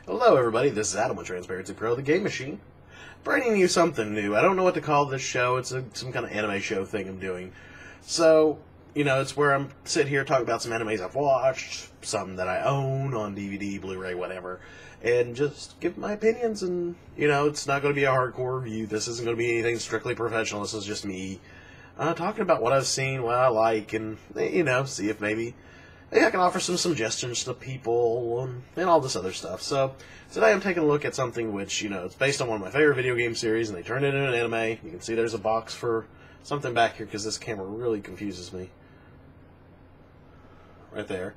Hello everybody, this is Adam with Transparency Pro, the Game Machine, bringing you something new. I don't know what to call this show. It's some kind of anime show thing I'm doing. So, it's where I'm sitting here talking about some animes I've watched, some that I own on DVD, Blu-Ray, whatever, and just give my opinions. And, it's not going to be a hardcore review. This isn't going to be anything strictly professional. This is just me talking about what I've seen, what I like, and, see if maybe I can offer some suggestions to people and all this other stuff. So today I'm taking a look at something which, it's based on one of my favorite video game series, and they turned it into an anime. You can see there's a box for something back here because this camera really confuses me. Right there.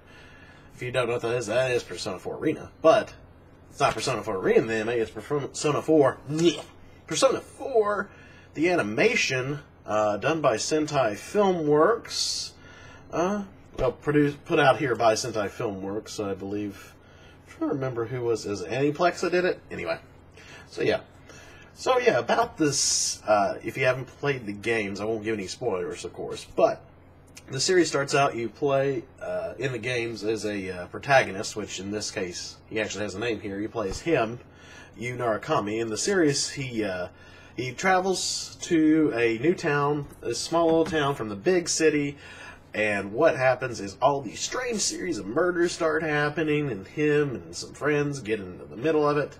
If you don't know what that is Persona 4 Arena. But it's not Persona 4 Arena in the anime, it's Persona 4. Persona 4, the animation, done by Sentai Filmworks. Well, put out here by Sentai Filmworks, I believe. I'm trying to remember who was. Is it Aniplex that did it? Anyway. So yeah, about this, if you haven't played the games, I won't give any spoilers, of course, but the series starts out, you play, in the games as a protagonist, which in this case, he actually has a name here. He plays him, Yu Narakami. In the series, he travels to a new town, a small little town from the big city. And what happens is all these strange series of murders start happening, and him and some friends get into the middle of it.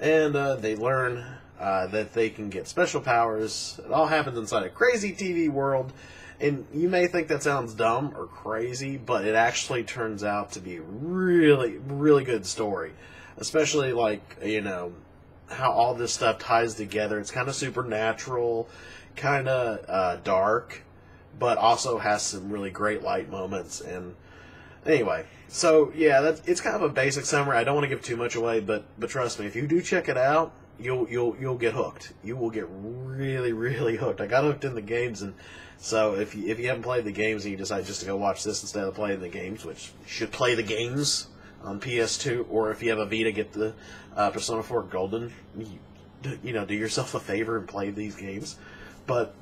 And they learn that they can get special powers. It all happens inside a crazy TV world. And you may think that sounds dumb or crazy, but it actually turns out to be a really, really good story. Especially, how all this stuff ties together. It's kind of supernatural, kind of dark, but also has some really great light moments. And anyway, so yeah, it's kind of a basic summary. I don't want to give too much away, but trust me, if you do check it out, you'll get hooked. You will get really, really hooked. I got hooked in the games, and so if you haven't played the games and you decide just to go watch this instead of playing the games, which you should play the games on PS2, or if you have a Vita, get the Persona 4 Golden. Do yourself a favor and play these games. But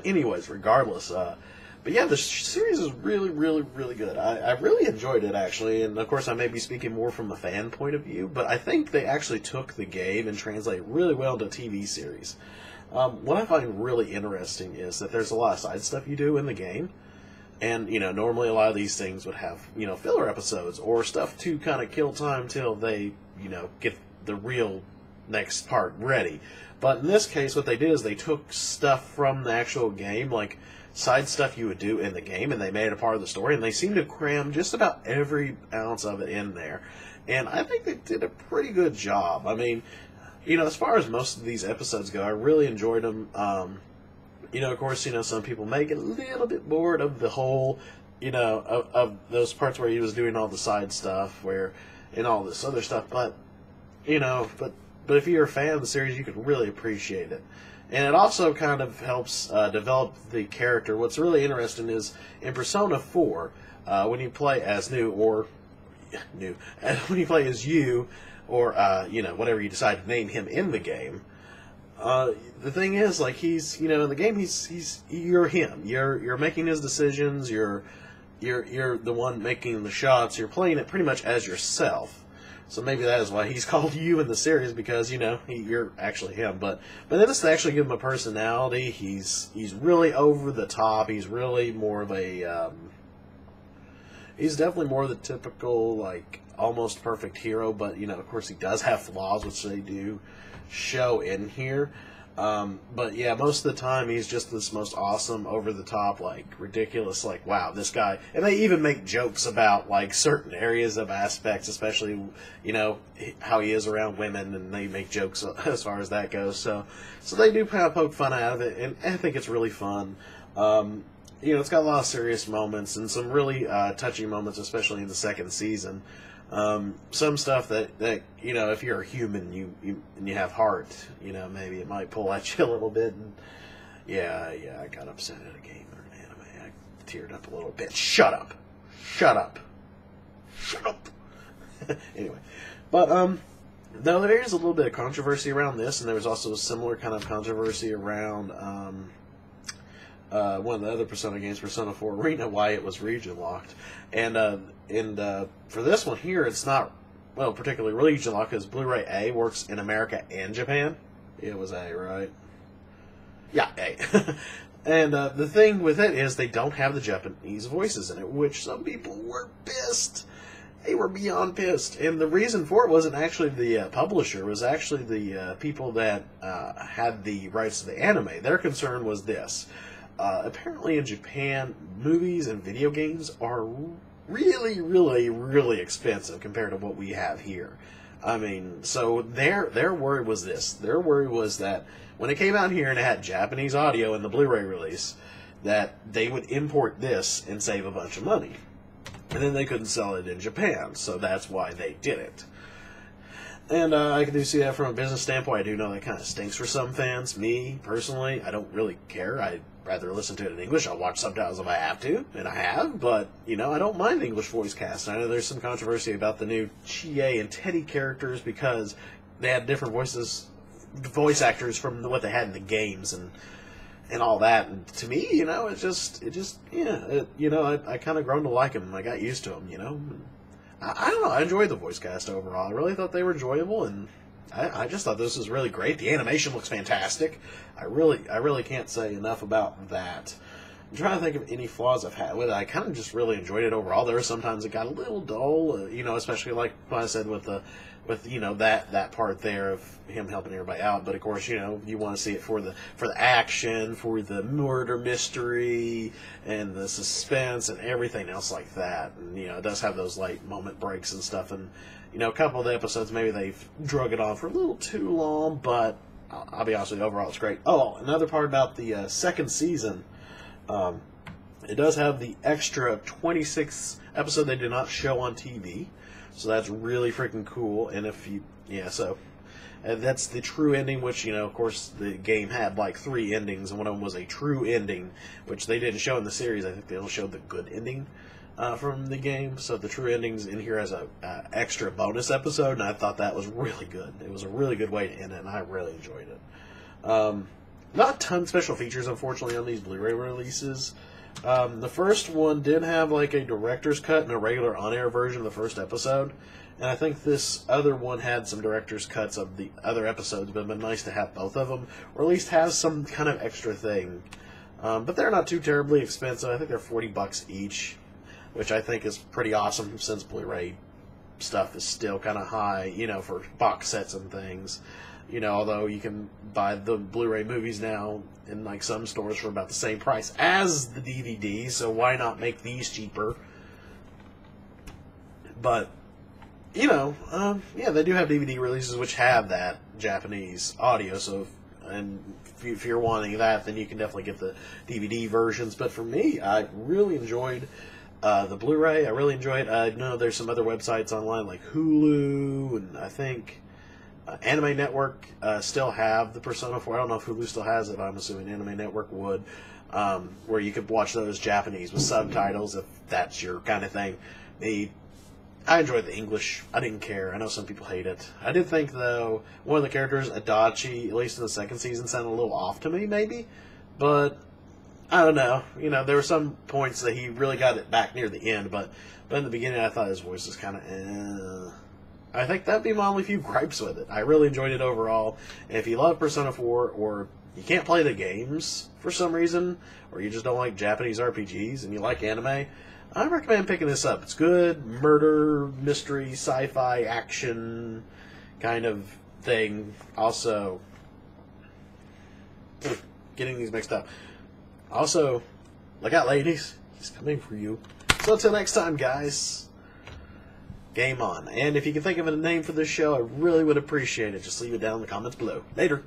anyways, regardless, but yeah, the series is really, really, really good. I really enjoyed it, actually, and of course I may be speaking more from a fan point of view, but I think they actually took the game and translated really well to a TV series. What I find really interesting is that there's a lot of side stuff you do in the game, and, normally a lot of these things would have, filler episodes, or stuff to kind of kill time till they, get the real next part ready. But in this case, what they did is they took stuff from the actual game, like side stuff you would do in the game, and they made it a part of the story, and they seem to cram just about every ounce of it in there. And I think they did a pretty good job. I mean, as far as most of these episodes go, I really enjoyed them. Of course, some people may get a little bit bored of the whole, of those parts where he was doing all the side stuff, and all this other stuff, but if you're a fan of the series, you can really appreciate it. And it also kind of helps develop the character. What's really interesting is, in Persona 4, when you play as when you play as you, or, whatever you decide to name him in the game, the thing is, he's, in the game, you're him. You're making his decisions, you're the one making the shots, you're playing it pretty much as yourself. So maybe that is why he's called you in the series, because, you're actually him. But then this to actually give him a personality. He's really over the top. He's really more of a, he's definitely more of the typical, almost perfect hero. But, of course he does have flaws, which they do show in here. But yeah, most of the time he's just this most awesome, over-the-top, ridiculous, wow, this guy. And they even make jokes about, certain areas of aspects, especially, how he is around women, and they make jokes as far as that goes. So they do kind of poke fun out of it, and I think it's really fun. It's got a lot of serious moments, and some really touching moments, especially in the second season. Some stuff that if you're a human, and you have heart, maybe it might pull at you a little bit. And yeah, I got upset at a game or an anime. I teared up a little bit. Shut up. Anyway, but though there is a little bit of controversy around this, and there was also a similar kind of controversy around one of the other Persona games, Persona 4 Arena, why it was region locked. And for this one here, it's not well, particularly regional, because Blu-ray A works in America and Japan. It was A, right? Yeah, A. And the thing with it is they don't have the Japanese voices in it, which some people were pissed. They were beyond pissed. And the reason for it wasn't actually the publisher. It was actually the people that had the rights to the anime. Their concern was this. Apparently in Japan, movies and video games are really, really, really expensive compared to what we have here. I mean, so their worry was this. Their worry was that when it came out here and it had Japanese audio in the Blu-ray release, that they would import this and save a bunch of money. And then they couldn't sell it in Japan, so that's why they did it. And I do see that from a business standpoint. I do know that kind of stinks for some fans. Me, personally, I don't really care. I'd rather listen to it in English. I'll watch subtitles if I have to, and I have, but, you know, I don't mind the English voice cast. I know there's some controversy about the new Chie and Teddy characters because they had different voice actors from what they had in the games and all that. And to me, you know, I kind of grown to like them. I got used to them, you know. I don't know. I enjoyed the voice cast overall. I really thought they were enjoyable, and I just thought this was really great. The animation looks fantastic. I really can't say enough about that. I'm trying to think of any flaws I've had with it. I kind of just really enjoyed it overall. There were sometimes it got a little dull, you know, especially like what I said with you know that part there of him helping everybody out. But of course, you know, you want to see it for the action, for the murder mystery, and the suspense, and everything else like that. And you know, it does have those light moment breaks and stuff. And you know, a couple of the episodes maybe they've drug it on for a little too long, but I'll be honest with you, overall it's great. Oh, another part about the second season. It does have the extra 26th episode they did not show on TV. So that's really freaking cool. And if you, that's the true ending, which, you know, of course, the game had like 3 endings, and one of them was a true ending, which they didn't show in the series. I think they only showed the good ending from the game. So the true ending's in here as a extra bonus episode, and I thought that was really good. It was a really good way to end it, and I really enjoyed it. Not a ton of special features, unfortunately, on these Blu-ray releases. The first one did have like a director's cut and a regular on-air version of the first episode, and I think this other one had some director's cuts of the other episodes, but it'd been nice to have both of them, or at least have some kind of extra thing. But they're not too terribly expensive. I think they're $40 each, which I think is pretty awesome since Blu-ray stuff is still kind of high, you know, for box sets and things. You know, although you can buy the Blu-ray movies now in like some stores for about the same price as the DVD, so why not make these cheaper? But, you know, yeah, they do have DVD releases which have that Japanese audio, so if you're wanting that, then you can definitely get the DVD versions. But for me, I really enjoyed the Blu-ray. I really enjoyed it. I know there's some other websites online like Hulu, and I think Anime Network still have the Persona 4. I don't know if Hulu still has it, but I'm assuming Anime Network would, where you could watch those Japanese with subtitles if that's your kind of thing. I enjoyed the English. I didn't care. I know some people hate it. I did think, though, one of the characters, Adachi, at least in the second season, sounded a little off to me, maybe. But I don't know. You know, there were some points that he really got it back near the end, but in the beginning I thought his voice was kind of I think that'd be my only few gripes with it. I really enjoyed it overall. And if you love Persona 4, or you can't play the games for some reason, or you just don't like Japanese RPGs and you like anime, I recommend picking this up. It's good murder, mystery, sci-fi, action kind of thing. Also, getting these mixed up. Also, look out, ladies. He's coming for you. So until next time, guys. Game on. And if you can think of a name for this show, I really would appreciate it. Just leave it down in the comments below. Later.